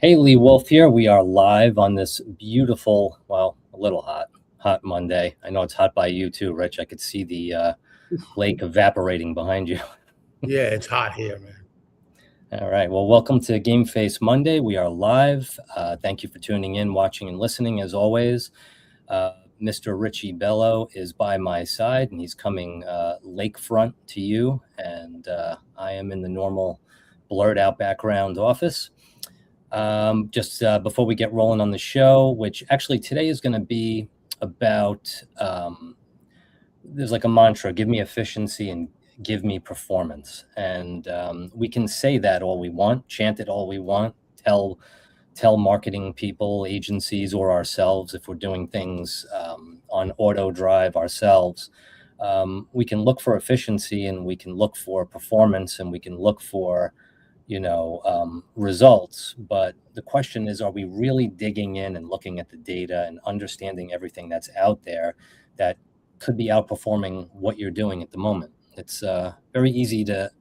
Hey, Lee Wolf here. We are live on this beautiful, well, a little hot Monday. I know it's hot by you too, Rich. I could see the lake evaporating behind you. Yeah, it's hot here, man. All right. Well, welcome to Game Face Monday. We are live. Thank you for tuning in, watching, and listening as always. Mr. Richie Bello is by my side, and he's coming lakefront to you. And I am in the normal blurred out background office. Just before we get rolling on the show, which actually today is going to be about, there's like a mantra, give me efficiency and give me performance. And we can say that all we want, chant it all we want, tell marketing people, agencies, or ourselves, if we're doing things on auto drive ourselves, we can look for efficiency and we can look for performance and we can look for results. But the question is, are we really digging in and looking at the data and understanding everything that's out there that could be outperforming what you're doing at the moment? It's very easy to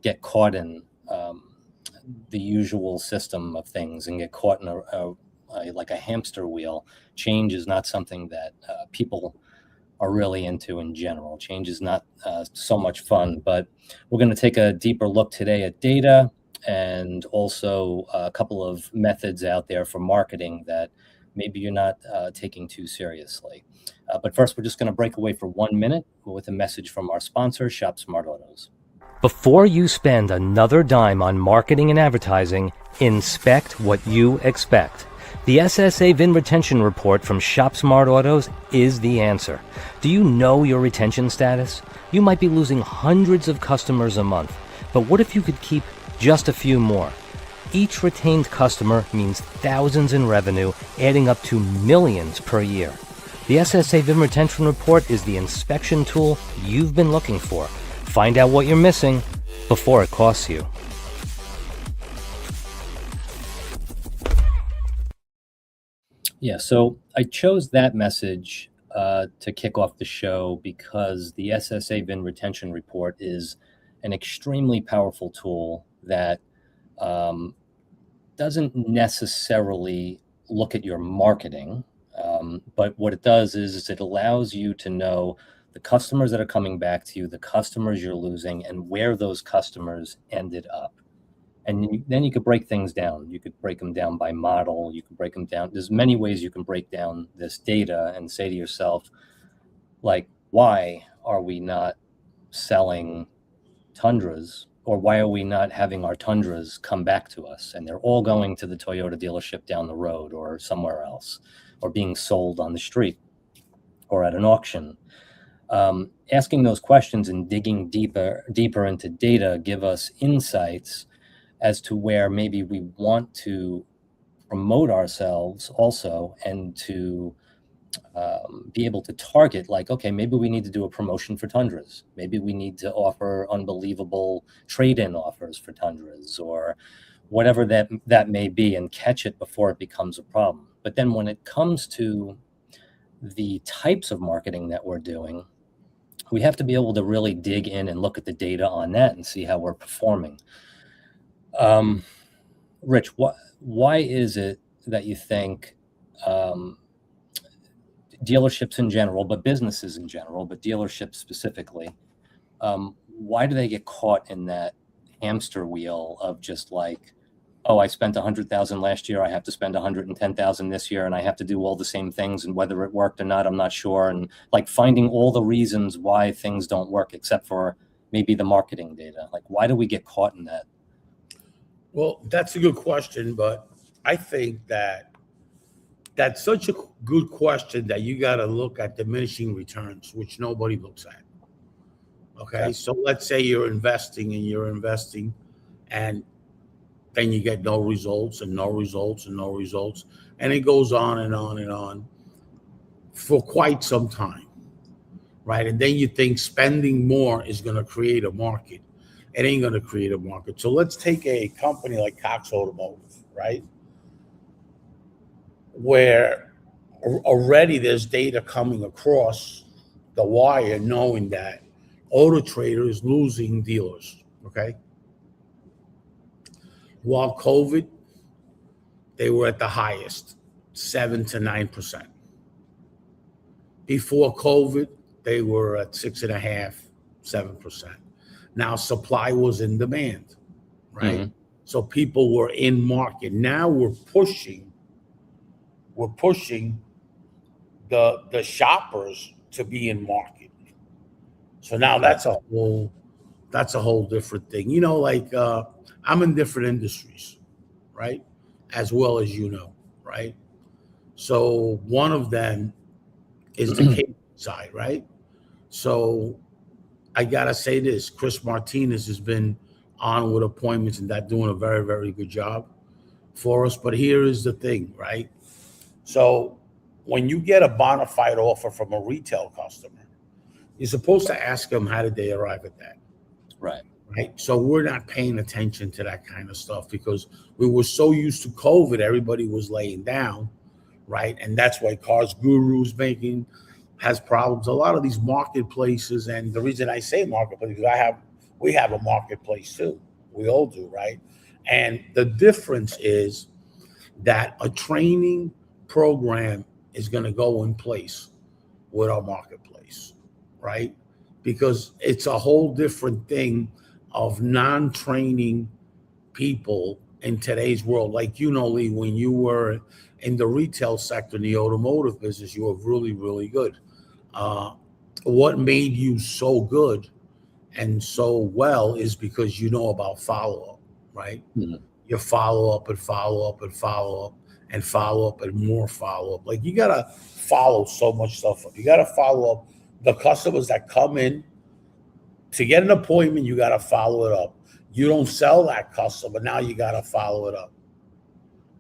get caught in the usual system of things and get caught in like a hamster wheel. Change is not something that people are really into in general. Change is not so much fun, but we're going to take a deeper look today at data and also a couple of methods out there for marketing that maybe you're not taking too seriously. But first, we're just going to break away for 1 minute with a message from our sponsor, Shop Smart Autos. Before you spend another dime on marketing and advertising, inspect what you expect. The SSA VIN Retention Report from Shop Smart Autos is the answer. Do you know your retention status? You might be losing hundreds of customers a month, but what if you could keep just a few more? Each retained customer means thousands in revenue, adding up to millions per year. The SSA VIN Retention Report is the inspection tool you've been looking for. Find out what you're missing before it costs you. Yeah, so I chose that message to kick off the show because the SSA VIN Retention Report is an extremely powerful tool that doesn't necessarily look at your marketing, but what it does is it allows you to know the customers that are coming back to you, the customers you're losing, and where those customers ended up. And then you could break things down. You could break them down by model. You could break them down. There's many ways you can break down this data and say to yourself, like, why are we not selling Tundras? Or why are we not having our Tundras come back to us? And they're all going to the Toyota dealership down the road or somewhere else, or being sold on the street or at an auction. Asking those questions and digging deeper into data give us insights as to where maybe we want to promote ourselves also, and to be able to target, like, okay, maybe we need to do a promotion for Tundras. Maybe we need to offer unbelievable trade-in offers for Tundras, or whatever that may be, and catch it before it becomes a problem. But then when it comes to the types of marketing that we're doing, we have to be able to really dig in and look at the data on that and see how we're performing. Rich, why is it that you think dealerships in general, but businesses in general, but dealerships specifically, why do they get caught in that hamster wheel of just like, oh, I spent 100,000 last year, I have to spend 110,000 this year, and I have to do all the same things, and whether it worked or not, I'm not sure, and like finding all the reasons why things don't work except for maybe the marketing data? Like, why do we get caught in that? Well, that's a good question, but I think that's such a good question that you got to look at diminishing returns, which nobody looks at. Okay, so let's say you're investing and then you get no results and no results and no results, and it goes on and on and on for quite some time, right? And then you think spending more is going to create a market. It ain't going to create a market. So let's take a company like Cox Automotive, right? Where already there's data coming across the wire knowing that Auto Trader is losing dealers, okay? While COVID they were at the highest, 7 to 9%. Before COVID, they were at 6.5, 7%. Now supply was in demand, right? Mhm. So people were in market. Now we're pushing the shoppers to be in market. So now that's a whole different thing. You know, like I'm in different industries, right? As well as you know, right? So one of them is the cable side, right? So I gotta say this: Chris Martinez has been on with appointments and that doing a very, very good job for us. But here is the thing, right? So when you get a bona fide offer from a retail customer, you're supposed to ask them how did they arrive at that, Right. right? So we're not paying attention to that kind of stuff because we were so used to COVID, everybody was laying down, right? And that's why Cars Guru's has problems. A lot of these marketplaces, and the reason I say marketplace because we have a marketplace too. We all do, right? And the difference is that a training program is going to go in place with our marketplace, right? Because it's a whole different thing of non-training people in today's world. Like, you know, Lee, when you were in the retail sector, in the automotive business, you were really, really good. What made you so good and so well is because you know about follow-up, right? Mhm. You follow up and follow up and follow up and follow up and more follow up. Like you gotta follow so much stuff up. You gotta follow up the customers that come in to get an appointment. You gotta follow it up. You don't sell that customer, now you gotta follow it up,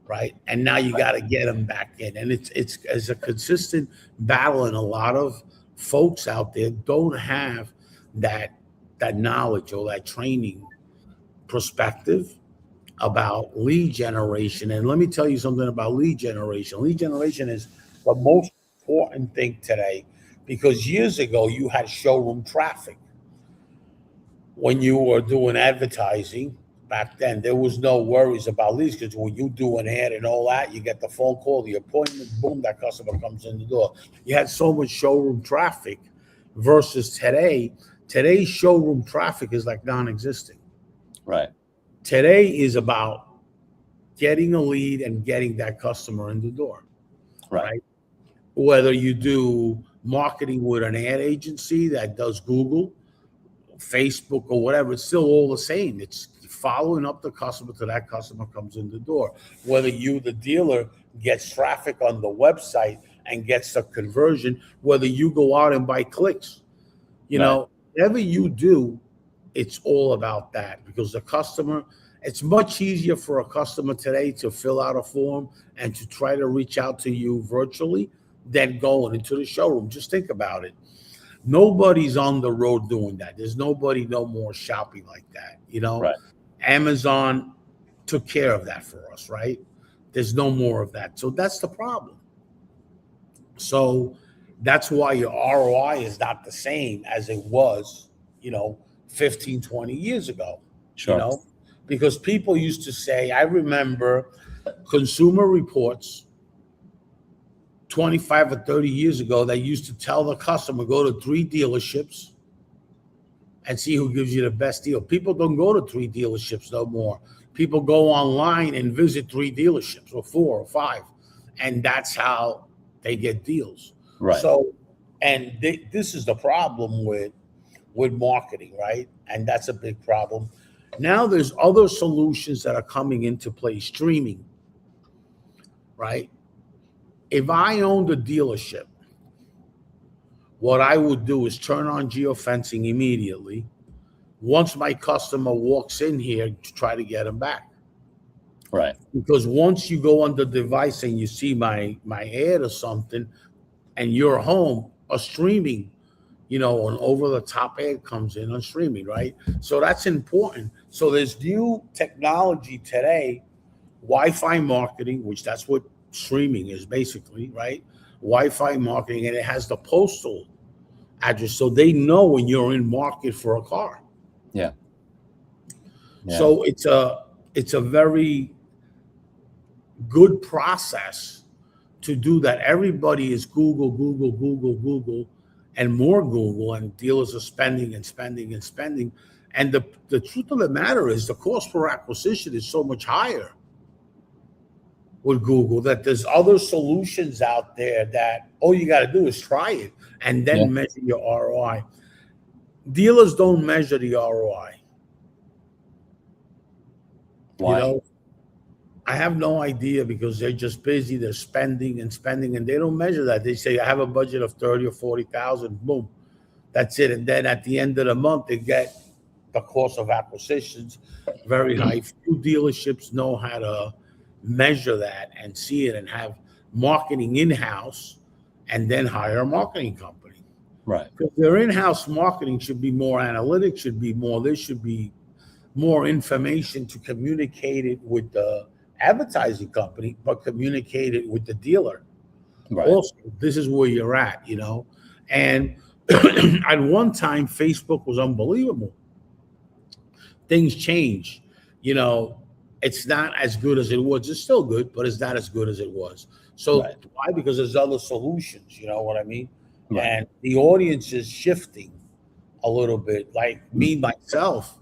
right? And now you gotta get them back in. And it's a consistent battle, and a lot of folks out there don't have that knowledge or that training perspective about lead generation. And let me tell you something about lead generation. Lead generation is the most important thing today because years ago you had showroom traffic. When you were doing advertising back then, there was no worries about leads because when you do an ad and all that, you get the phone call, the appointment, boom, that customer comes in the door. You had so much showroom traffic versus today. Today's showroom traffic is like non-existent. Right. Today is about getting a lead and getting that customer in the door, right? Whether you do marketing with an ad agency that does Google, Facebook, or whatever, it's still all the same. It's following up the customer till that customer comes in the door. Whether you, the dealer, gets traffic on the website and gets the conversion, whether you go out and buy clicks, you know, whatever you do, it's all about that because the customer, it's much easier for a customer today to fill out a form and to try to reach out to you virtually than going into the showroom. Just think about it. Nobody's on the road doing that. There's nobody no more shopping like that. You know, Right. Amazon took care of that for us, right? There's no more of that. So that's the problem. So that's why your ROI is not the same as it was, 15, 20 years ago, Sure. because people used to say, I remember Consumer Reports 25 or 30 years ago, they used to tell the customer, go to 3 dealerships and see who gives you the best deal. People don't go to 3 dealerships no more. People go online and visit 3 dealerships or 4 or 5. And that's how they get deals. Right. So, and this is the problem with marketing, right? And that's a big problem. Now there's other solutions that are coming into play, streaming, right? If I owned a dealership, what I would do is turn on geofencing immediately once my customer walks in here to try to get them back. Right. Because once you go on the device and you see my ad or something and you're home, a streaming, an over-the-top ad comes in on streaming, right? So that's important. So there's new technology today, Wi-Fi marketing, which that's what streaming is basically, right? Wi-Fi marketing, and it has the postal address, so they know when you're in market for a car. Yeah. So it's a very good process to do that. Everybody is Google, Google, Google, Google, and more Google, and dealers are spending and spending and spending. And the truth of the matter is the cost per acquisition is so much higher with Google that there's other solutions out there that all you got to do is try it and then measure your ROI. Dealers don't measure the ROI. Why? You know, I have no idea, because they're just busy. They're spending and spending, and they don't measure that. They say, I have a budget of 30 or 40,000, boom, that's it. And then at the end of the month, they get the cost of acquisitions very high. Few dealerships know how to measure that and see it and have marketing in-house and then hire a marketing company. Right. Because their in-house marketing should be more analytics, should be more, there should be more information to communicate it with the advertising company, but communicate it with the dealer. Right. Also, this is where you're at, you know. And at one time, Facebook was unbelievable. Things change, you know. It's not as good as it was. It's still good, but it's not as good as it was. So why? Because there's other solutions, you know what I mean? Right. And the audience is shifting a little bit. Like me, myself,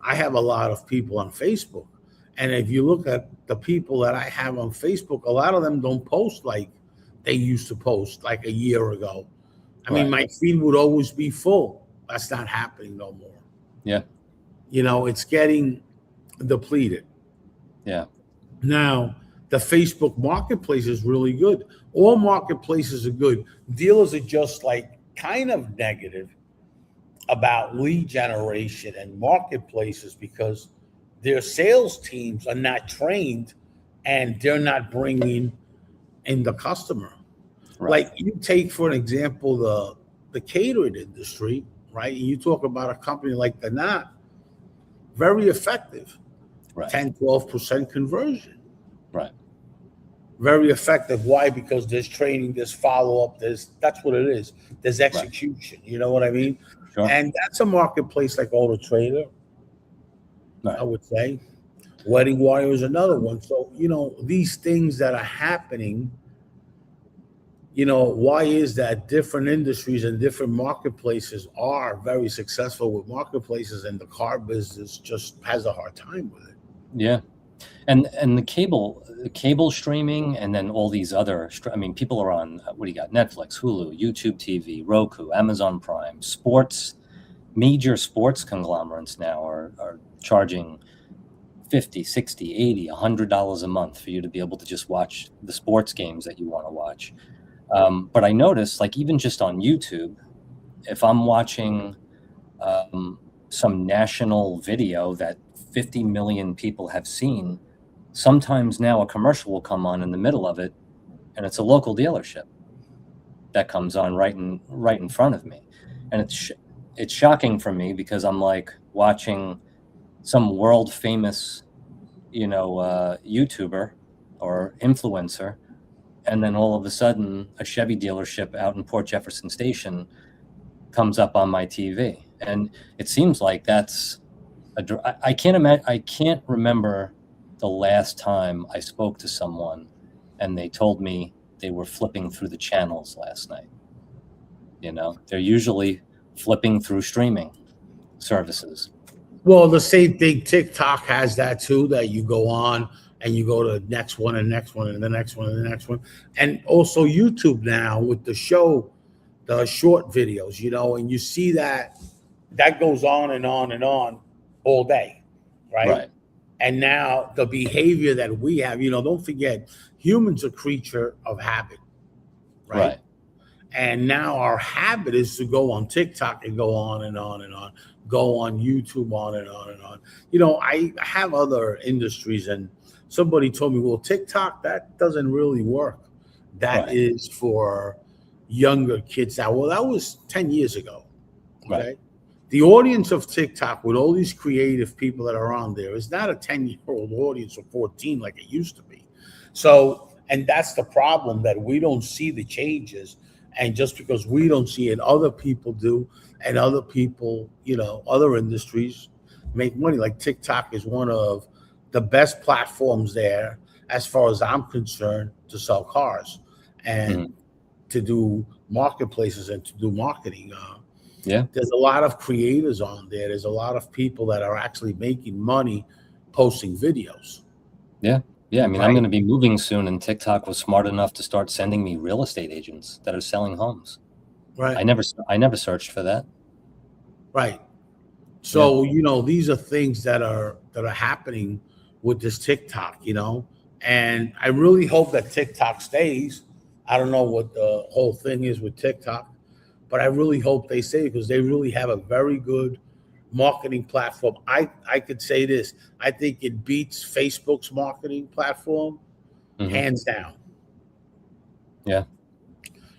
I have a lot of people on Facebook. And if you look at the people that I have on Facebook, a lot of them don't post like they used to post like a year ago. I mean, my feed would always be full. That's not happening no more. Yeah. You know, it's getting depleted. Yeah. Now, the Facebook marketplace is really good. All marketplaces are good. Dealers are just like kind of negative about lead generation and marketplaces because their sales teams are not trained and they're not bringing in the customer. Right. Like you take, for an example, the catering industry, right? You talk about a company like The Knot, very effective. Right. 10, 12% conversion. Right. Very effective. Why? Because there's training, there's follow-up, that's what it is. There's execution. Right. You know what I mean? Sure. And that's a marketplace like Auto Trader, I would say. Wedding Wire is another one. So, you know, these things that are happening, you know, why is that different industries and different marketplaces are very successful with marketplaces and the car business just has a hard time with it? Yeah. And the cable streaming, and then all these other, I mean, people are on, what do you got? Netflix, Hulu, YouTube TV, Roku, Amazon Prime, major sports conglomerates now are charging $50, $60, $80, $100 a month for you to be able to just watch the sports games that you want to watch. But I noticed, like, even just on YouTube, if I'm watching some national video that 50 million people have seen, sometimes now a commercial will come on in the middle of it, and it's a local dealership that comes on right in front of me. And it's shocking for me because I'm like watching some world famous, you know, YouTuber or influencer, and then all of a sudden a Chevy dealership out in Port Jefferson Station comes up on my TV. And it seems like that's I can't remember the last time I spoke to someone and they told me they were flipping through the channels last night. You know, they're usually flipping through streaming services. Well, the same thing, TikTok has that too, that you go on and you go to the next one and next one and the next one and the next one. And also YouTube now with the short videos, you know, and you see that goes on and on and on all day, right? And now the behavior that we have, you know, don't forget, humans are a creature of habit, right? And now our habit is to go on TikTok and go on and on and on, go on YouTube on and on and on. You know, I have other industries, and somebody told me, well, TikTok, that doesn't really work. That is for younger kids now. Well, that was 10 years ago, okay? The audience of TikTok with all these creative people that are on there is not a 10-year-old audience or 14 like it used to be. So, and that's the problem, that we don't see the changes. And just because we don't see it, other people do. And other people, you know, other industries make money. Like TikTok is one of the best platforms there. as far as I'm concerned, to sell cars and to do marketplaces and to do marketing. Yeah. There's a lot of creators on there. There's a lot of people that are actually making money posting videos. Yeah. Yeah. I mean, I'm Right. going to be moving soon, and TikTok was smart enough to start sending me real estate agents that are selling homes. Right. I never searched for that. Right. So, these are things that are happening with this TikTok, and I really hope that TikTok stays. I don't know what the whole thing is with TikTok, but I really hope they stay because they really have a very good marketing platform. I could say this. I think it beats Facebook's marketing platform hands down. Yeah.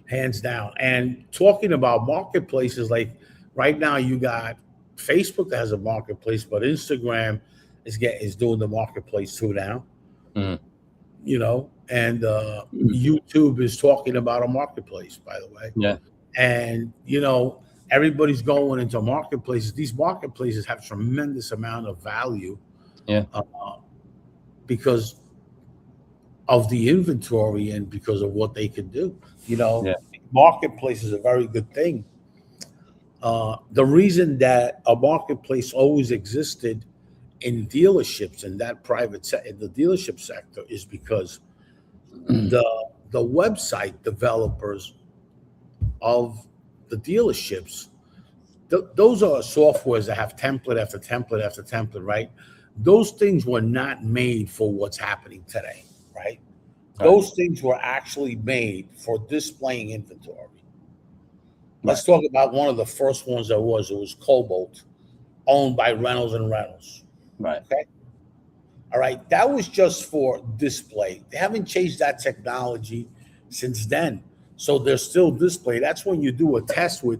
Hands down. And talking about marketplaces, like right now you got Facebook that has a marketplace, but Instagram is doing the marketplace too now. And YouTube is talking about a marketplace, by the way. Yeah. And everybody's going into marketplaces. These marketplaces have tremendous amount of value. Yeah. Because of the inventory and because of what they can do. Marketplace is a very good thing. The reason that a marketplace always existed in dealerships and that in the dealership sector is because the website developers of the dealerships, those are softwares that have template after template after template, right? Those things were not made for what's happening today, right? Those things were actually made for displaying inventory. Let's talk about one of the first ones it was Cobalt, owned by Reynolds and Reynolds. Right. Okay. All right. That was just for display. They haven't changed that technology since then. So they're still display. That's when you do a test with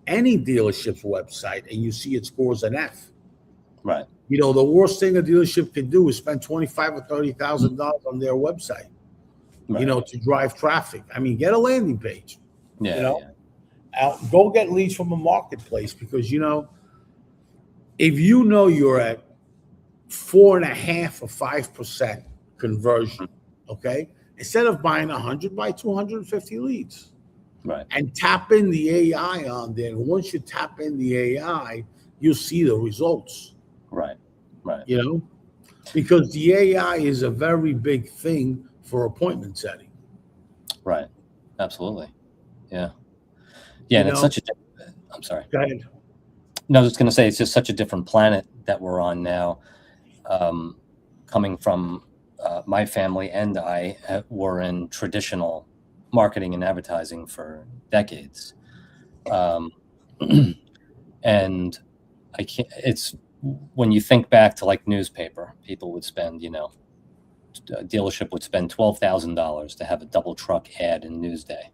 any dealership's website and you see it scores an F. Right. The worst thing a dealership can do is spend $25,000 or $30,000 on their website, to drive traffic. I mean, get a landing page. Yeah. Go get leads from a marketplace because, if you're at 4.5 or 5% conversion, okay, instead of buying 100, buy 250 leads. Right. And tap in the AI on there. And once you tap in the AI, you'll see the results. Right. Because the AI is a very big thing for appointment setting. Right. Absolutely. Yeah. Yeah. And it's such a, I'm sorry. Go ahead. No, I was just going to say, it's just such a different planet that we're on now. Coming from my family and I were in traditional marketing and advertising for decades. And I can't, it's when you think back to like newspaper, people would spend, a dealership would spend $12,000 to have a double truck ad in Newsday.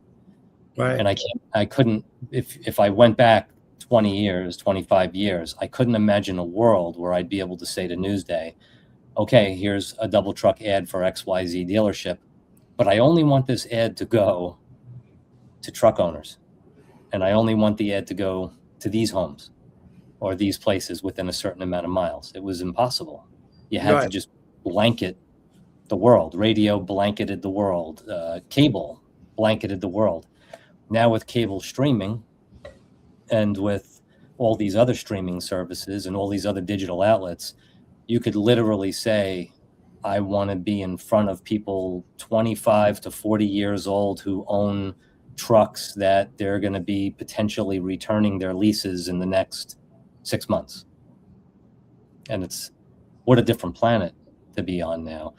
Right. And I couldn't, if I went back 20 years, 25 years, I couldn't imagine a world where I'd be able to say to Newsday, okay, here's a double truck ad for XYZ dealership, but I only want this ad to go to truck owners. And I only want the ad to go to these homes or these places within a certain amount of miles. It was impossible. You had to just blanket the world. Radio blanketed the world. Cable blanketed the world. Now with cable streaming and with all these other streaming services and all these other digital outlets, you could literally say, I want to be in front of people 25 to 40 years old who own trucks that they're going to be potentially returning their leases in the next 6 months. And it's what a different planet to be on now.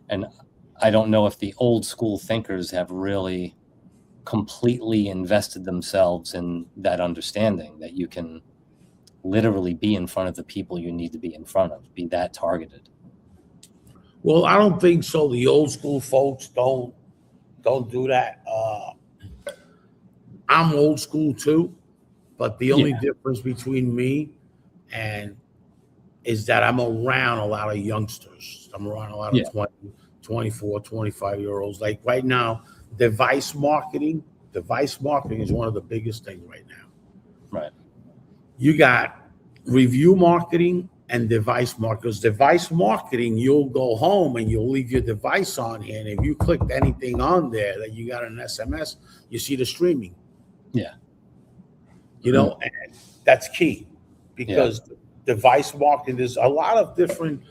And I don't know if the old school thinkers have really completely invested themselves in that understanding that you can literally be in front of the people you need to be in front of, be that targeted. Well, I don't think so. The old school folks don't do that. I'm old school too, but the only difference between me and is that I'm around a lot of youngsters. I'm around a lot of 20, 24, 25-year-olds. Like right now, device marketing is one of the biggest things right now. Right. You got review marketing and device marketers. Device marketing, you'll go home and you'll leave your device on here, and if you clicked anything on there that you got an SMS, you see the streaming. Yeah. You know, and that's key, because device marketing, there's a lot of different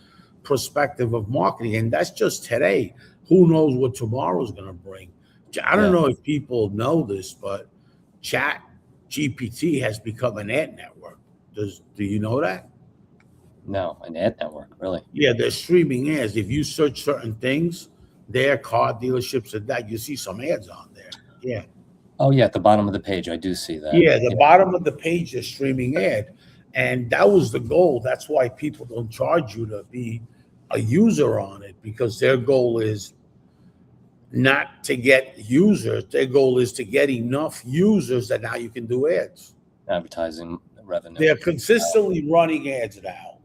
perspective of marketing, and that's just today. Who knows what tomorrow's going to bring? I don't know if people know this, but Chat GPT has become an ad network. Do you know that? No, an ad network, really? Yeah, they're streaming ads. If you search certain things, their car dealerships and that, you see some ads on there. Yeah. Oh, yeah, at the bottom of the page, I do see that. Yeah, the bottom of the page is streaming ad. And that was the goal. That's why people don't charge you to be a user on it, because their goal is not to get users. Their goal is to get enough users that now you can do ads. Advertising revenue. They're consistently running ads now.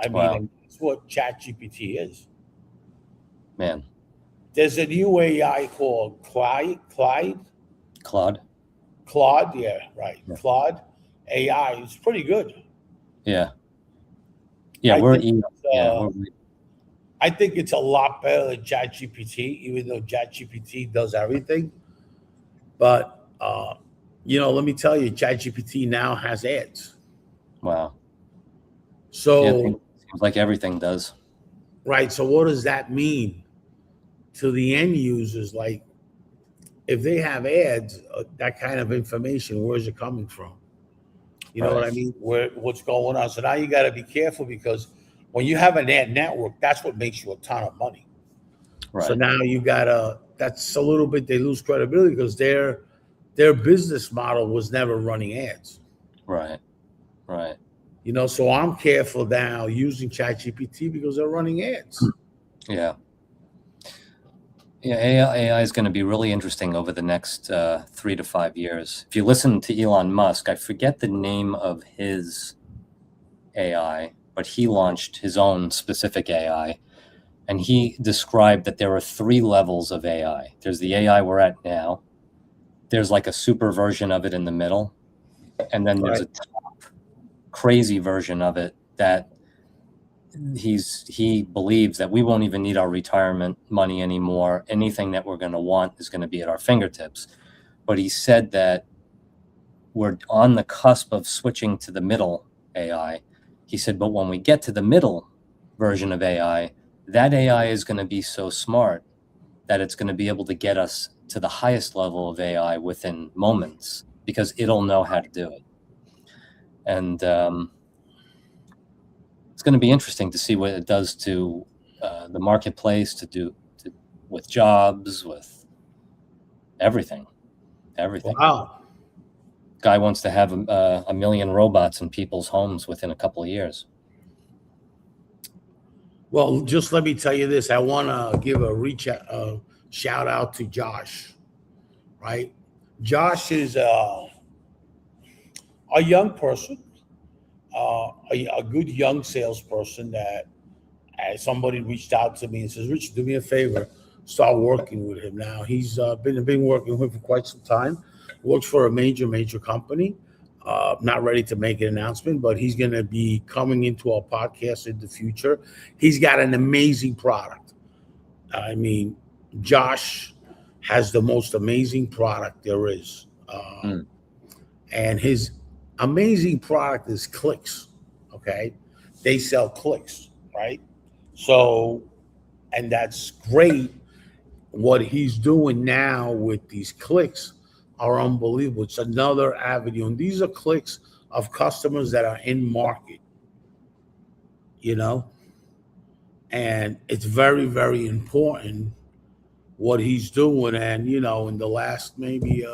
I mean, that's what ChatGPT is. Man. There's a new AI called Claude, yeah, right. Yeah. Claude AI is pretty good. Yeah. Yeah, I think it's a lot better than ChatGPT, even though ChatGPT does everything. But you know, let me tell you, ChatGPT now has ads. Wow. So it seems like everything does. Right. So what does that mean to the end users? Like, if they have ads, that kind of information, where's it coming from? You know what I mean? What's going on? So now you got to be careful, because when you have an ad network, that's what makes you a ton of money. Right. So now you gotta. That's a little bit, they lose credibility, because their business model was never running ads. Right. Right. You know, so I'm careful now using ChatGPT because they're running ads. Yeah. Yeah, AI is going to be really interesting over the next 3 to 5 years. If you listen to Elon Musk, I forget the name of his AI, but he launched his own specific AI, and he described that there are 3 levels of AI. There's the AI we're at now. There's like a super version of it in the middle, and then there's a top crazy version of it that he believes that we won't even need our retirement money anymore. Anything that we're going to want is going to be at our fingertips. But he said that we're on the cusp of switching to the middle AI. He said, but when we get to the middle version of AI, that AI is going to be so smart that it's going to be able to get us to the highest level of AI within moments, because it'll know how to do it. And it's going to be interesting to see what it does to the marketplace, with jobs, with everything. Wow. Guy wants to have a million robots in people's homes within a couple of years. Well, just let me tell you this. I want to give a shout out to Josh, right? Josh is a young person, a good young salesperson that somebody reached out to me and says, Rich, do me a favor, start working with him. Now, he's been working with him for quite some time, works for a major company. Not ready to make an announcement, but he's going to be coming into our podcast in the future. He's got an amazing product. I mean, Josh has the most amazing product there is. And his amazing product is clicks, okay? They sell clicks, right? So, and that's great. What he's doing now with these clicks are unbelievable. It's another avenue. And these are clicks of customers that are in market, you know? And it's very, very important what he's doing. And, you know, in the last maybe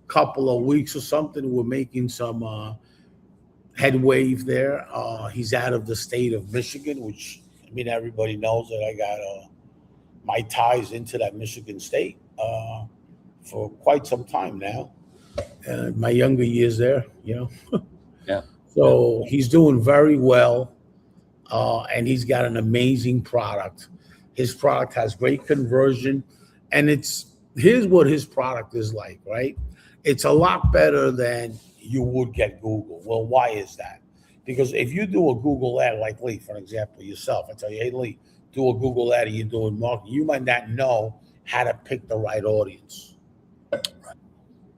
couple of weeks or something, we're making some headway there. He's out of the state of Michigan, which, I mean, everybody knows that I got my ties into that Michigan state for quite some time now. My younger years there, you know. Yeah. So he's doing very well, and he's got an amazing product. His product has great conversion, and here's what his product is like, right? It's a lot better than you would get Google. Well, why is that? Because if you do a Google ad, like Lee, for example, yourself, I tell you, hey, Lee, do a Google ad and you're doing marketing, you might not know how to pick the right audience.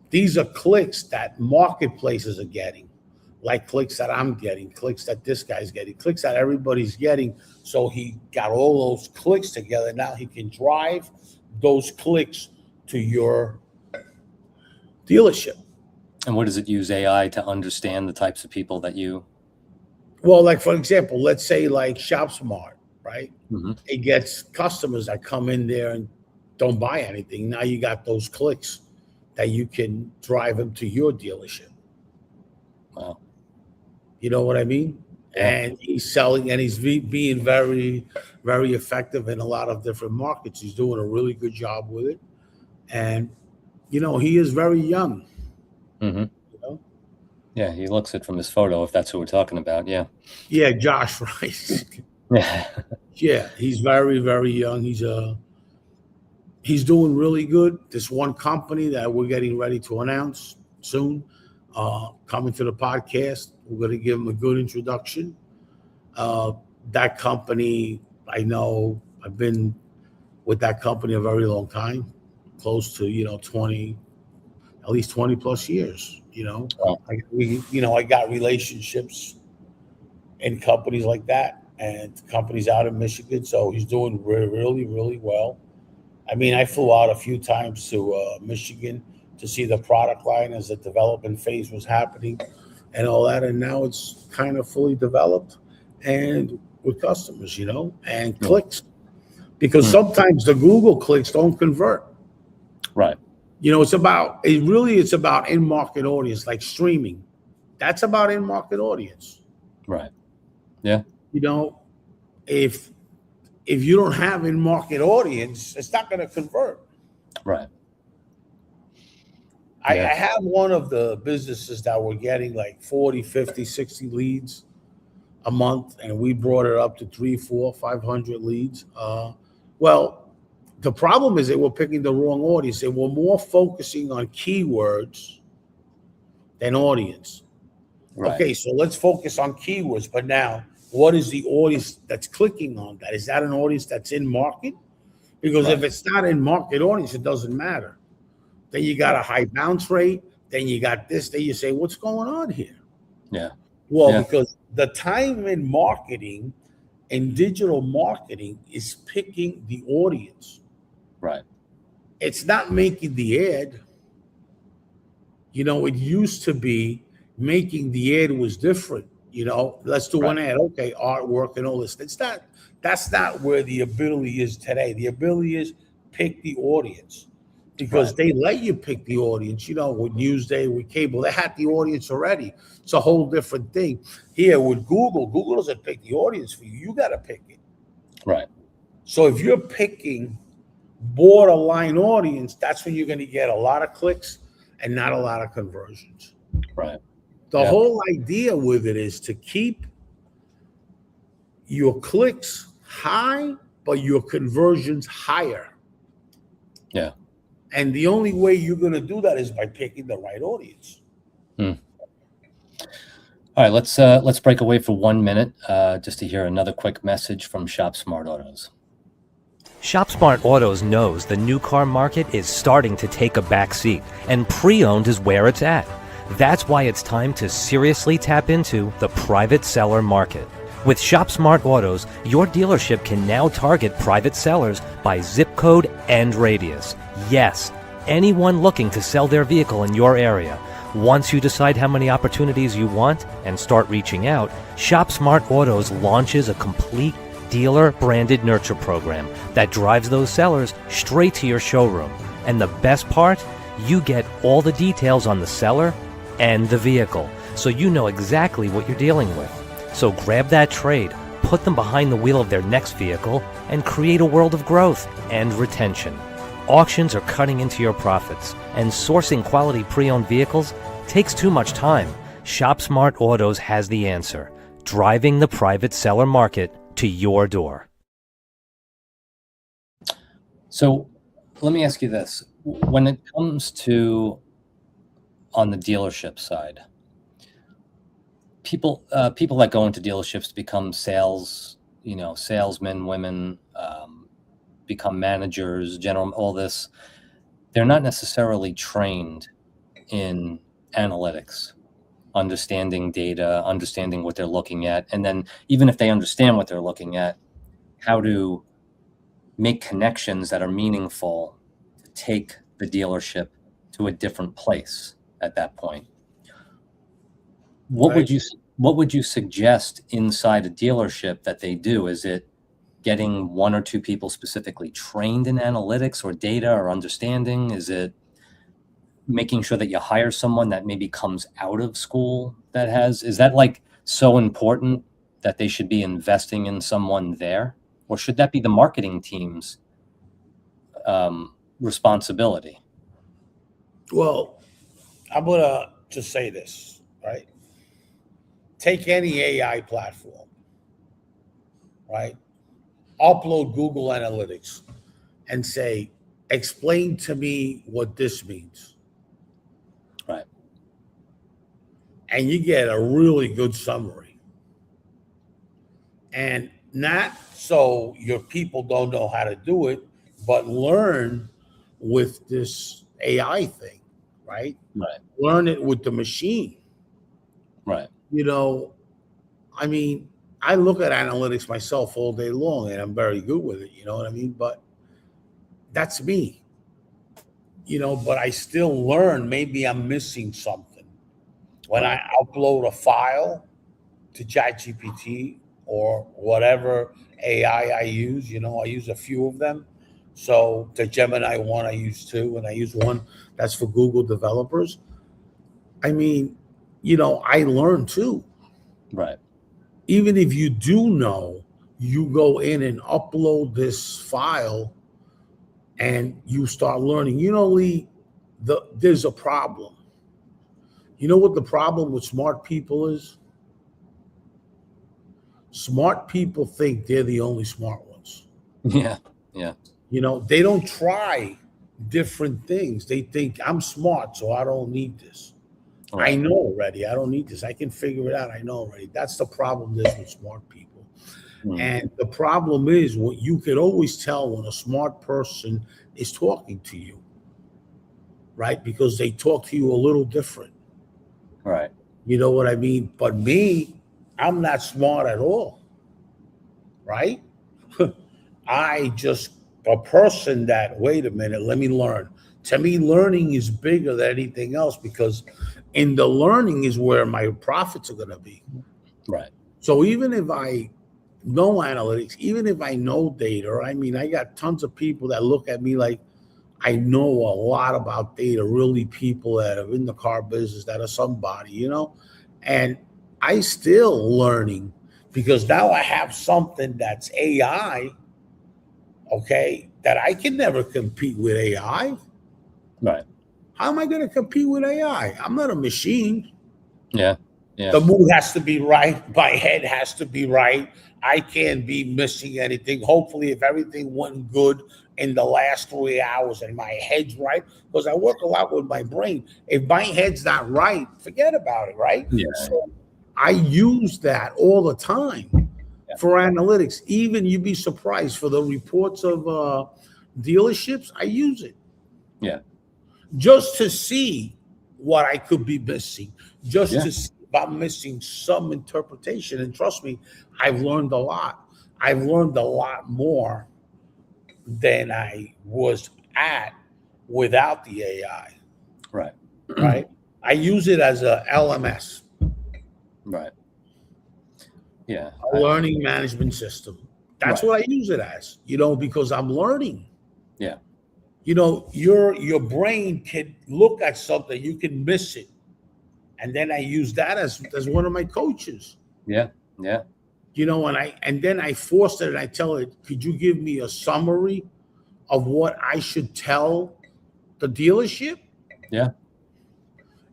These are clicks that marketplaces are getting, like clicks that I'm getting, clicks that this guy's getting, clicks that everybody's getting. So he got all those clicks together. Now he can drive those clicks to your dealership. And what does it use AI to understand the types of people that you? Well, like for example, let's say like ShopSmart, right? Mhm. It gets customers that come in there and don't buy anything. Now you got those clicks that you can drive them to your dealership. Wow. You know what I mean? Yeah. And he's selling, and he's being very, very effective in a lot of different markets. He's doing a really good job with it. And, you know, he is very young. Mm-hmm. You know? Yeah, he looks it from his photo, if that's who we're talking about. Yeah. Yeah, Josh Rice. Yeah. Yeah, he's very, very young. He's doing really good. This one company that we're getting ready to announce soon, coming to the podcast, we're going to give him a good introduction. That company, I know, I've been with that company a very long time, close to, 20, at least 20 plus years. Wow. I got relationships in companies like that and companies out in Michigan. So he's doing really, really well. I mean, I flew out a few times to Michigan to see the product line as the development phase was happening and all that. And now it's kind of fully developed and with customers, and clicks. Because sometimes the Google clicks don't convert. Right. It's about in-market audience, like streaming. That's about in-market audience. Right. Yeah. If you don't have in-market audience, it's not going to convert. Right. I have one of the businesses that were getting like 40, 50, 60 leads a month, and we brought it up to 300, 400, 500 leads. Well, the problem is they were picking the wrong audience. They were more focusing on keywords than audience. Right. Okay, so let's focus on keywords. But now, what is the audience that's clicking on that? Is that an audience that's in market? Because if it's not in market audience, it doesn't matter. Then you got a high bounce rate. Then you got this. Then you say, what's going on here? Yeah. Well, because the time in marketing and digital marketing is picking the audience. Right. It's not making the ad. It used to be making the ad was different. Let's do an ad. Okay, artwork and all this. That's not where the ability is today. The ability is pick the audience. Because they let you pick the audience, with Newsday, with cable, they had the audience already. It's a whole different thing. Here with Google doesn't pick the audience for you. You got to pick it. Right. So if you're picking borderline audience, that's when you're going to get a lot of clicks and not a lot of conversions. Right. The whole idea with it is to keep your clicks high, but your conversions higher. Yeah. And the only way you're going to do that is by picking the right audience. All right, let's break away for 1 minute just to hear another quick message from ShopSmart Autos. ShopSmart Autos knows the new car market is starting to take a back seat, and pre-owned is where it's at. That's why it's time to seriously tap into the private seller market. With ShopSmart Autos, your dealership can now target private sellers by zip code and radius. Yes, anyone looking to sell their vehicle in your area. Once you decide how many opportunities you want and start reaching out, ShopSmart Autos launches a complete dealer-branded nurture program that drives those sellers straight to your showroom. And the best part? You get all the details on the seller and the vehicle, so you know exactly what you're dealing with. So grab that trade, put them behind the wheel of their next vehicle, and create a world of growth and retention. Auctions are cutting into your profits, and sourcing quality pre-owned vehicles takes too much time. ShopSmart Autos has the answer, driving the private seller market to your door. So let me ask you this. When it comes to on the dealership side, people that go into dealerships become salesmen, women, become managers, general, all this. They're not necessarily trained in analytics, understanding data, understanding what they're looking at, and then even if they understand what they're looking at, how to make connections that are meaningful to take the dealership to a different place at that point. What would you suggest inside a dealership that they do? Is it getting one or two people specifically trained in analytics or data or understanding? Is it making sure that you hire someone that maybe comes out of school is that like so important that they should be investing in someone there? Or should that be the marketing team's responsibility? Well, I'm gonna just say this, right? Take any AI platform, right? Upload Google Analytics and say, explain to me what this means. Right. And you get a really good summary. And not so your people don't know how to do it, but learn with this AI thing, right? Right. Learn it with the machine. Right. I mean, I look at analytics myself all day long and I'm very good with it, you know what I mean? But that's me, but I still learn. Maybe I'm missing something. When I upload a file to ChatGPT or whatever AI I use, I use a few of them. So the Gemini one, I use two, and I use one that's for Google developers. I mean, I learn too. Right. Even if you do know, you go in and upload this file and you start learning. Lee, there's a problem. You know what the problem with smart people is? Smart people think they're the only smart ones. Yeah. They don't try different things. They think I'm smart, so I don't need this. Right. I know already. I don't need this. I can figure it out. I know already. That's the problem with smart people. Mm-hmm. And the problem is what you could always tell when a smart person is talking to you, right? Because they talk to you a little different. Right. You know what I mean? But me, I'm not smart at all, right? A person that, wait a minute, let me learn. To me, learning is bigger than anything else because in the learning is where my profits are going to be. Right. So even if I know analytics, even if I know data, I got tons of people that look at me like I know a lot about data, really people that are in the car business, that are somebody, and I still learning because now I have something that's AI, okay, that I can never compete with AI. Right. How am I going to compete with AI? I'm not a machine. Yeah. The mood has to be right. My head has to be right. I can't be missing anything. Hopefully, if everything went good in the last 3 hours and my head's right, because I work a lot with my brain. If my head's not right, forget about it, right? Yeah. So I use that all the time for analytics. Even you'd be surprised for the reports of dealerships, I use it. Yeah. Just to see what I could be missing, just to see if I'm missing some interpretation. And trust me, I've learned a lot. I've learned a lot more than I was at without the AI. Right. Right. I use it as a LMS. Right. Yeah. A learning management system. That's what I use it as, because I'm learning. Yeah. Your brain can look at something, you can miss it. And then I use that as one of my coaches. Yeah. And then I forced it and I tell it, could you give me a summary of what I should tell the dealership? Yeah.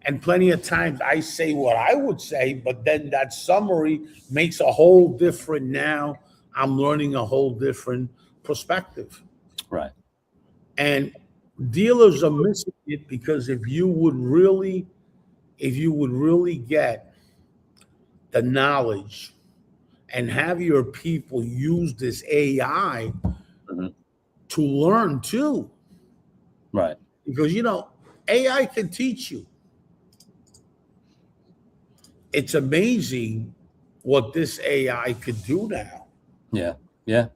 And plenty of times I say what I would say, but then that summary makes a whole different, now I'm learning a whole different perspective. Right. And dealers are missing it because if you would really get the knowledge and have your people use this AI Mhm. to learn too. Right. Because, AI can teach you. It's amazing what this AI could do now. Yeah. Yeah.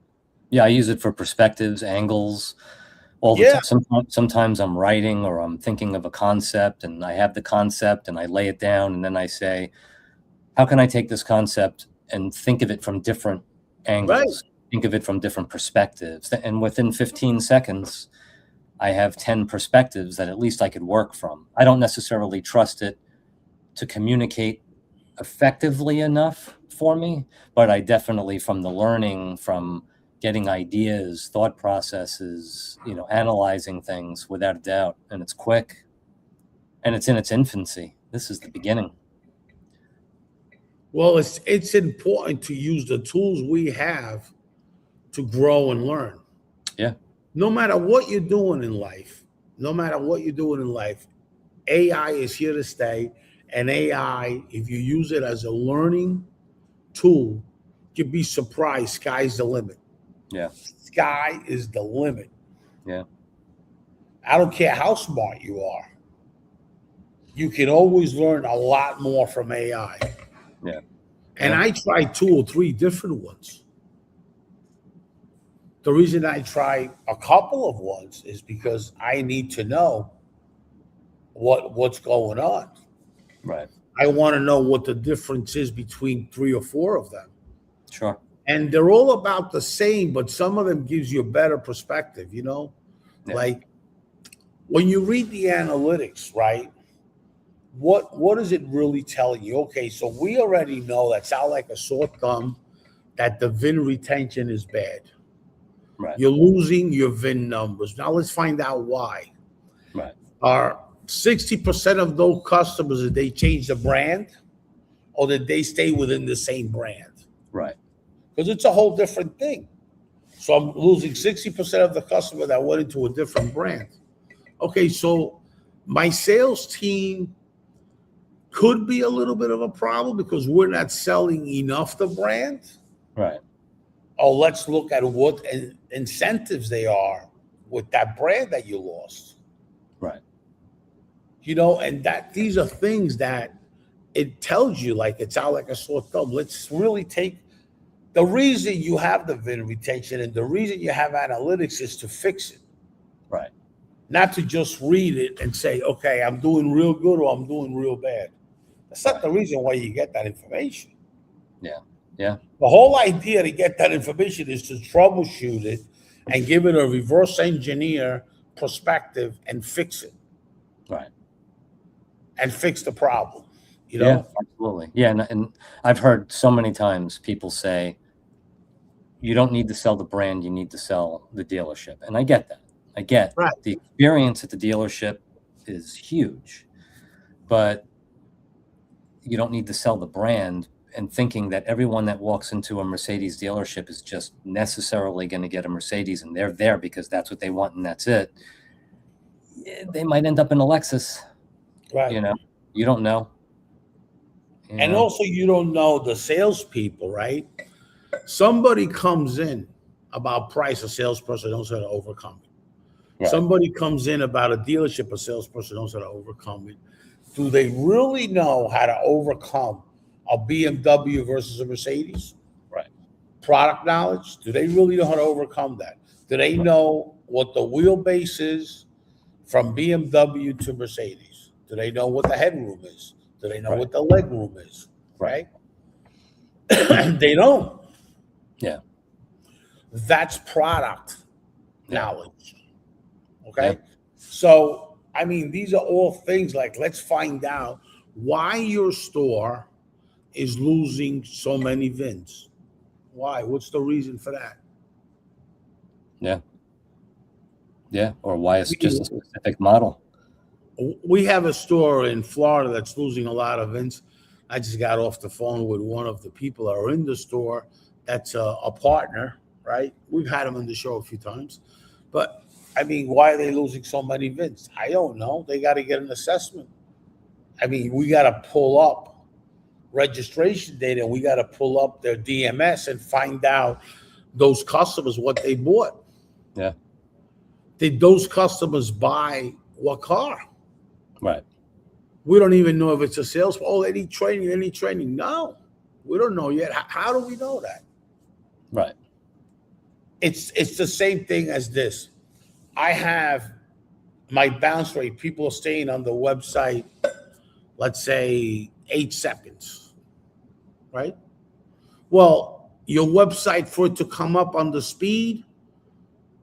Yeah. I use it for perspectives, angles, all the Yeah, time. Sometimes I'm writing or I'm thinking of a concept and I have the concept and I lay it down and then I say, how can I take this concept and think of it from different right. angles, think of it from different perspectives? And within 15 seconds, I have 10 perspectives that at least I could work from. I don't necessarily trust it to communicate effectively enough for me, but I definitely, from the learning, from getting ideas, thought processes, analyzing things without a doubt. And it's quick and it's in its infancy. This is the beginning. Well, it's important to use the tools we have to grow and learn. Yeah. No matter what you're doing in life, AI is here to stay. And AI, if you use it as a learning tool, you'd be surprised. Sky's the limit. Yeah. Sky is the limit. Yeah. I don't care how smart you are. You can always learn a lot more from AI. Yeah. And Yeah. I tried 2 or 3 different ones. The reason I try a couple of ones is because I need to know what's going on. Right. I want to know what the difference is between 3 or 4 of them. Sure. And they're all about the same, but some of them gives you a better perspective, Yeah. Like when you read the analytics, right? What is it really telling you? Okay, so we already know that's out like a sore thumb that the VIN retention is bad. Right. You're losing your VIN numbers. Now let's find out why. Right. Are 60% of those customers, did they change the brand or did they stay within the same brand? Right. Because it's a whole different thing. So I'm losing 60% of the customer that went into a different brand. Okay, so my sales team could be a little bit of a problem because we're not selling enough the brand. Right. Oh, let's look at what incentives they are with that brand that you lost. Right. And that these are things that it tells you like it's out like a sore thumb. Let's really take the reason you have the VIN retention and the reason you have analytics is to fix it. Right. Not to just read it and say, okay, I'm doing real good or I'm doing real bad. That's not the reason why you get that information. Yeah. Yeah. The whole idea to get that information is to troubleshoot it and give it a reverse engineer perspective and fix it. Right. And fix the problem. Yeah, absolutely. Yeah. And I've heard so many times people say, you don't need to sell the brand, you need to sell the dealership. And I get that. I get Right. the experience at the dealership is huge, but you don't need to sell the brand and thinking that everyone that walks into a Mercedes dealership is just necessarily going to get a Mercedes and they're there because that's what they want and that's it. They might end up in a Lexus. Right. You don't know. And also, you don't know the salespeople, right? Somebody comes in about price, a salesperson knows how to overcome it. Right. Somebody comes in about a dealership, a salesperson knows how to overcome it. Do they really know how to overcome a BMW versus a Mercedes? Right. Product knowledge, do they really know how to overcome that? Do they know what the wheelbase is from BMW to Mercedes? Do they know what the headroom is? Do they know what the leg room is? Right? They don't. Yeah. That's product knowledge. Okay. Yeah. So, these are all things like, let's find out why your store is losing so many VINs. Why? What's the reason for that? Yeah. Yeah. Or why it's just a specific model. We have a store in Florida that's losing a lot of VINs. I just got off the phone with one of the people that are in the store. That's a partner, right? We've had him on the show a few times. But, why are they losing so many VINs? I don't know. They got to get an assessment. We got to pull up registration data, and we got to pull up their DMS and find out those customers what they bought. Yeah. Did those customers buy what car? Right. We don't even know if it's a sales. Oh, they need training. No, we don't know yet. How do we know that? Right. It's the same thing as this. I have my bounce rate. People are staying on the website, let's say 8 seconds, right? Well, your website, for it to come up on the speed,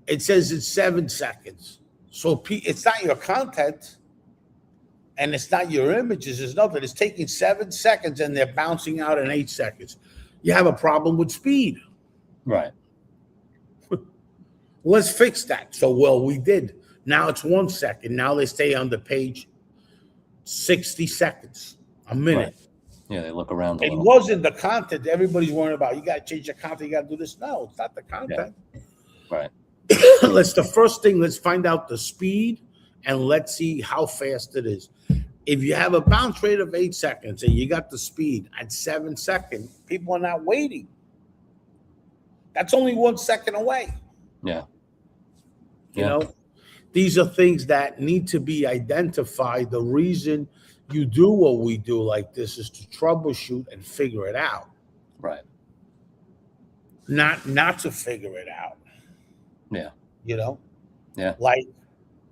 it says it's 7 seconds. So it's not your content and it's not your images. It's nothing. It's taking 7 seconds and they're bouncing out in 8 seconds. You have a problem with speed. Right. Let's fix that. So, well, we did. Now it's 1 second. Now they stay on the page 60 seconds, a minute. Right. Yeah, they look around a It little. wasn't the content everybody's worrying about. You got to change your content. You got to do this. No, it's not the content. Right. The first thing, let's find out the speed and let's see how fast it is. If you have a bounce rate of 8 seconds and you got the speed at 7 seconds, people are not waiting. That's only 1 second away. Yeah. You know, these are things that need to be identified. The reason you do what we do like this is to troubleshoot and figure it out. Right. Not to figure it out. Yeah. You know? Yeah. Like,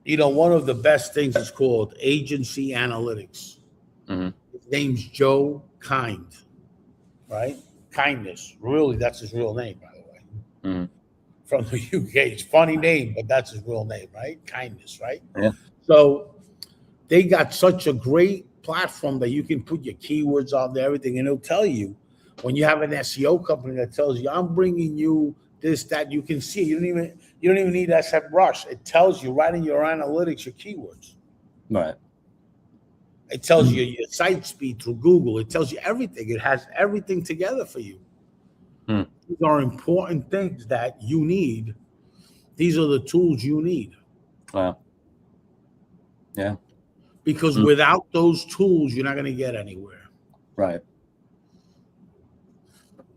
you know, one of the best things is called agency analytics. Mm-hmm. His name's Joe Kind, right? Kindness. Really, that's his real name, by the way. Mm-hmm. From the UK. It's a funny name, but that's his real name, right? Kindness, right? Yeah. So they got such a great platform that you can put your keywords on there, everything, and it'll tell you when you have an SEO company that tells you, I'm bringing you this, that, you can see. You don't even need SEMrush. It tells you right in your analytics, your keywords. Right. It tells you your site speed through Google. It tells you everything. It has everything together for you. These are important things that you need. These are the tools you need. Wow. Yeah. Because without those tools, you're not going to get anywhere. Right.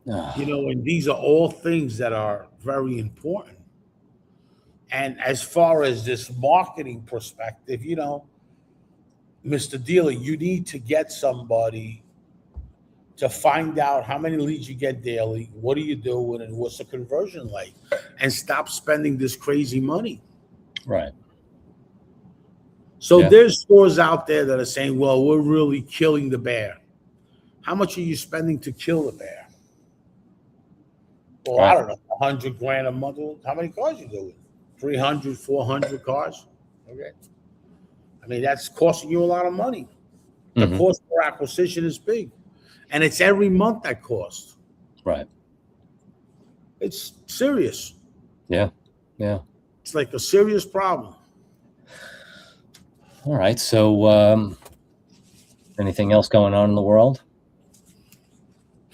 You know, and these are all things that are very important. And as far as this marketing perspective, you know, Mr. Dealer, you need to get somebody to find out how many leads you get daily, what are you doing, and what's the conversion like, and stop spending this crazy money. Right. So there's stores out there that are saying, well, we're really killing the bear. How much are you spending to kill the bear? Well, I don't know, $100,000 a month. How many cars you doing? 300, 400 cars? Okay. I mean, that's costing you a lot of money. The cost per acquisition is big. And it's every month that costs. Right. It's serious. Yeah. Yeah. It's like a serious problem. All right. So, anything else going on in the world?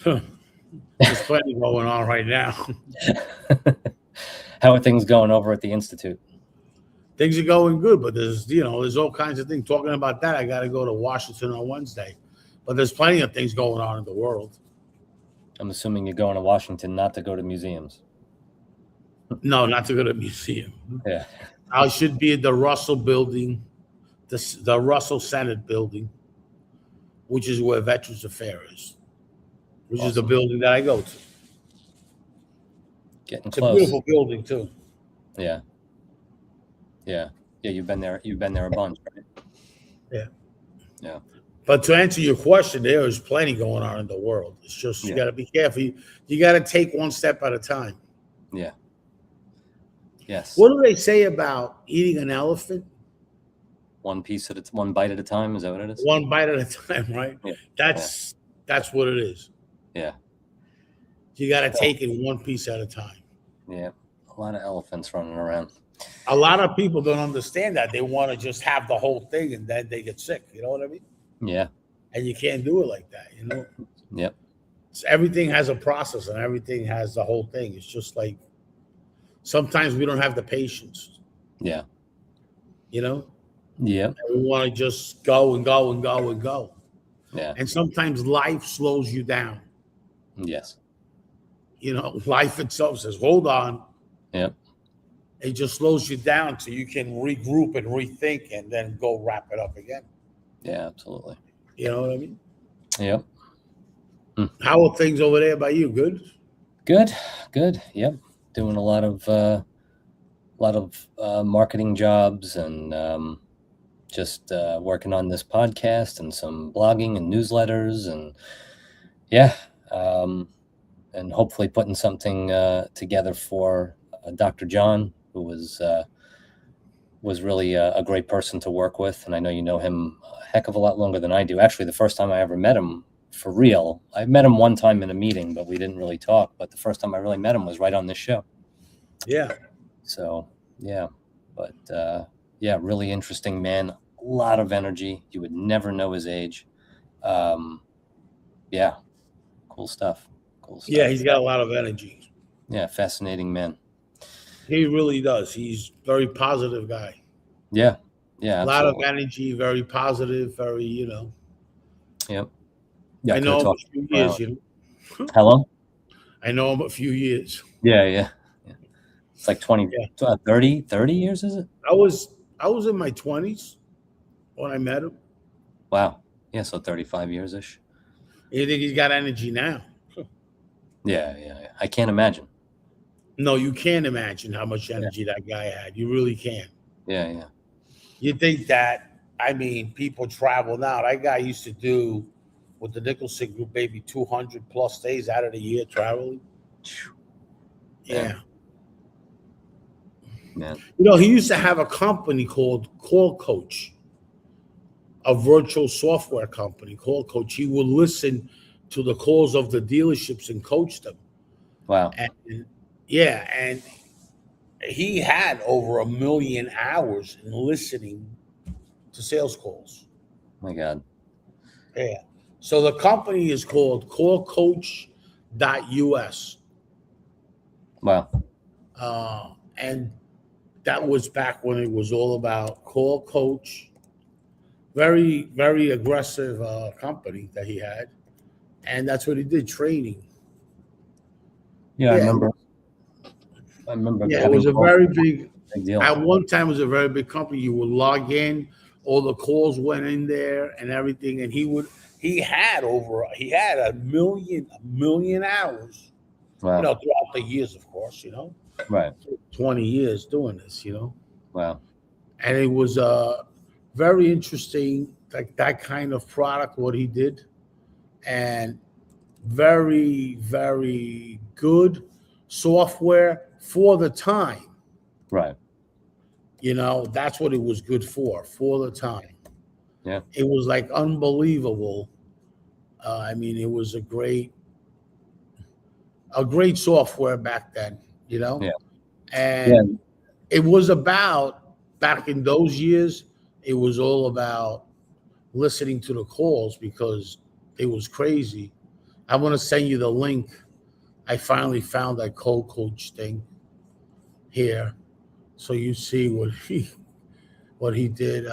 There's plenty going on right now. How are things going over at the Institute? Things are going good, but there's all kinds of things. Talking about that, I got to go to Washington on Wednesday. But there's plenty of things going on in the world. I'm assuming you're going to Washington not to go to museums. No, not to go to a museum. Yeah. I should be at the Russell building, the Russell Senate building, which is where Veterans Affairs is, which is the building that I go to. Getting It's close. a beautiful building too. Yeah. Yeah. Yeah. You've been there a bunch, right? Yeah. Yeah. But to answer your question, there is plenty going on in the world. It's just you got to be careful. You got to take one step at a time. Yeah. Yes. What do they say about eating an elephant? One bite at a time. Is that what it is? One bite at a time, right? Yeah. That's what it is. Yeah. You got to take it one piece at a time. Yeah. A lot of elephants running around. A lot of people don't understand that. They want to just have the whole thing and then they get sick. You know what I mean? Yeah. And you can't do it like that, you know? Yep. So everything has a process and everything has the whole thing. It's just like sometimes we don't have the patience. Yeah. You know? Yeah. And we want to just go and go and go and go. Yeah. And sometimes life slows you down. Yes. Life itself says, hold on. Yep. It just slows you down so you can regroup and rethink and then go wrap it up again. Yeah, absolutely. You know what I mean? Yep. How are things over there by you? Good? Good. Yep. Doing a lot of marketing jobs and just working on this podcast and some blogging and newsletters and and hopefully putting something together for Dr. John, who was really a great person to work with. And I know you know him a heck of a lot longer than I do. Actually, the first time I ever met him for real, I met him one time in a meeting, but we didn't really talk. But the first time I really met him was right on this show. Yeah. So, yeah. But, really interesting man. A lot of energy. You would never know his age. Cool stuff. Yeah, he's got a lot of energy. Yeah, fascinating man. He really does. He's a very positive guy. Yeah, a lot of energy, very positive, very, Yep. Yeah, I know him a few years, Hello? I know him a few years. Yeah. It's like 30 years, is it? I was in my 20s when I met him. Wow. Yeah, so 35 years-ish. You think he's got energy now? Yeah. I can't imagine. No, you can't imagine how much energy that guy had. You really can't. Yeah. You think that, people travel now. That guy used to do, with the Nicholson Group, maybe 200 plus days out of the year traveling. Yeah. Man. He used to have a company called Call Coach, a virtual software company, Call Coach. He would listen to the calls of the dealerships and coach them. Wow. And he had over 1 million hours in listening to sales calls. My God. Yeah. So the company is called callcoach.us. Wow. And that was back when it was all about Call Coach. Very, very aggressive company that he had. And that's what he did, training. Yeah. I remember. Yeah, it was a very big deal. At one time, it was a very big company. You would log in, all the calls went in there and everything. And he had 1 million hours, Wow. throughout the years, of course, Right. 20 years doing this, Wow. And it was very interesting, like that kind of product, what he did. And very, very good software for the time. Right. That's what it was good for the time. Yeah. It was like unbelievable. It was a great software back then, Yeah. And it was about, back in those years, it was all about listening to the calls because it was crazy. I want to send you the link. I finally found that Call Coach thing here, so you see what he did.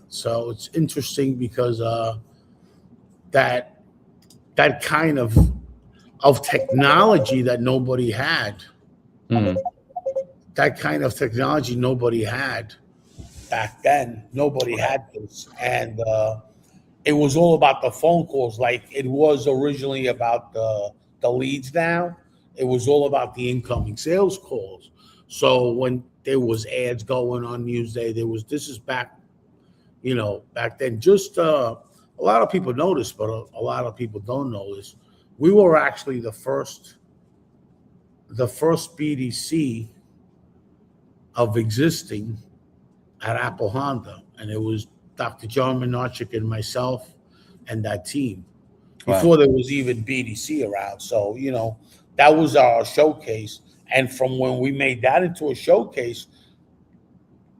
So it's interesting because that kind of technology that nobody had. Mm-hmm. That kind of technology nobody had back then. Nobody had this, and it was all about the phone calls, like it was originally about the leads. Now it was all about the incoming sales calls. So when there was ads going on Newsday, this is back, back then. Just a lot of people notice, but a lot of people don't know this. We were actually the first BDC of existing at Apple Honda, and it was Dr. John Minarchik and myself and that team. Wow. Before there was even BDC around. So, that was our showcase. And from when we made that into a showcase,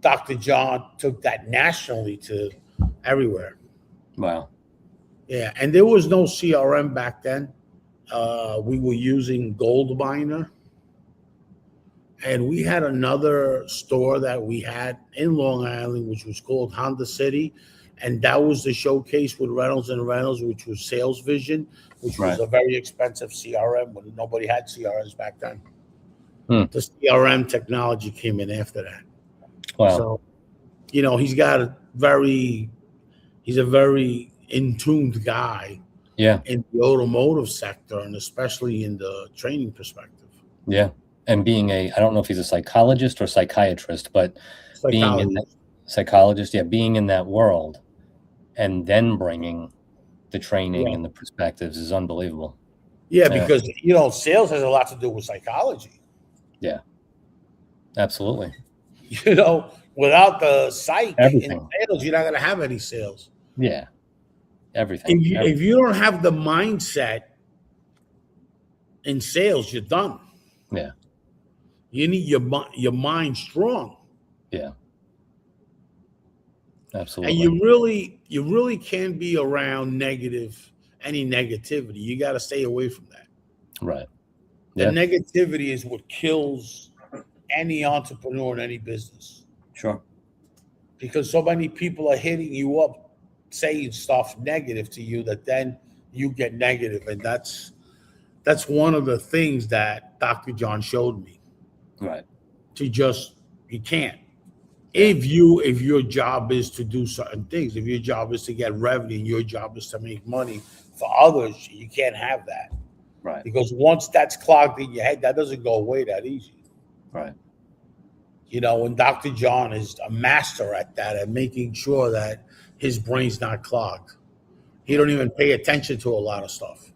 Dr. John took that nationally to everywhere. Wow. Yeah. And there was no CRM back then. We were using Goldminer. And we had another store that we had in Long Island, which was called Honda City. And that was the showcase with Reynolds and Reynolds, which was Sales Vision, which was Right. a very expensive CRM when nobody had CRMs back then. Hmm. The CRM technology came in after that. Wow. So, you know, he's a very in-tuned guy Yeah. in the automotive sector, and especially in the training perspective. Yeah. And being I don't know if he's a psychologist or psychiatrist, but being in that psychologist, being in that world and then bringing the training and the perspectives is unbelievable. Yeah, because, you know, sales has a lot to do with psychology. Yeah. Absolutely. You know, without the psych Everything. in sales, you're not going to have any sales. Yeah. Everything. If you don't have the mindset in sales, you're done. Yeah. You need your mind strong. Yeah. Absolutely. And you really can't be around any negativity. You got to stay away from that. Right. The Yeah. negativity is what kills any entrepreneur in any business, Sure. because so many people are hitting you up saying stuff negative to you that then you get negative. And that's one of the things that Dr. John showed me. Right. You can't. If your job is to do certain things, if your job is to get revenue and your job is to make money for others, you can't have that. Right. Because once that's clogged in your head, that doesn't go away that easy. Right. You know, and Dr. John is a master at that, at making sure that his brain's not clogged. He don't even pay attention to a lot of stuff.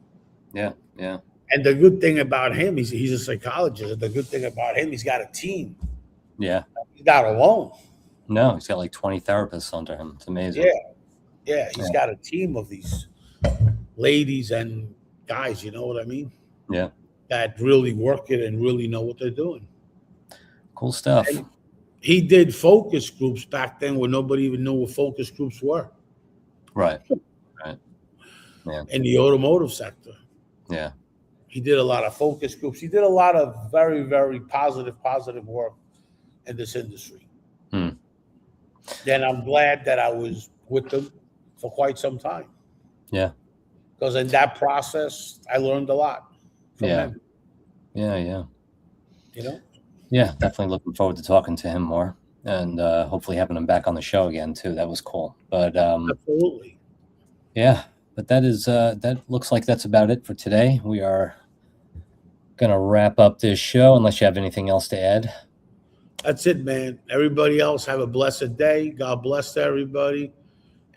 Yeah. Yeah. And the good thing about him, he's a psychologist. And the good thing about him, he's got a team. Yeah. He's not alone. No, he's got like 20 therapists under him. It's amazing. Yeah. He's got a team of these ladies and guys, you know what I mean? Yeah. That really work it and really know what they're doing. Cool stuff. And he did focus groups back then when nobody even knew what focus groups were. Right. Right. Yeah. In the automotive sector. Yeah. He did a lot of focus groups. He did a lot of very, very positive work in this industry. Hmm. And I'm glad that I was with him for quite some time. Yeah. Because in that process, I learned a lot from him. Yeah. Yeah. You know? Yeah. Definitely looking forward to talking to him more and hopefully having him back on the show again too. That was cool. But Absolutely. yeah, but that looks like that's about it for today. We are going to wrap up this show unless you have anything else to add. That's it, man. Everybody else have a blessed day. God bless everybody.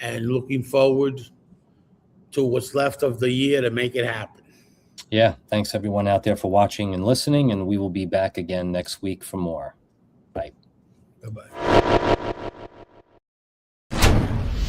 And looking forward to what's left of the year to make it happen. Yeah. Thanks everyone out there for watching and listening. And we will be back again next week for more. Bye. Bye-bye.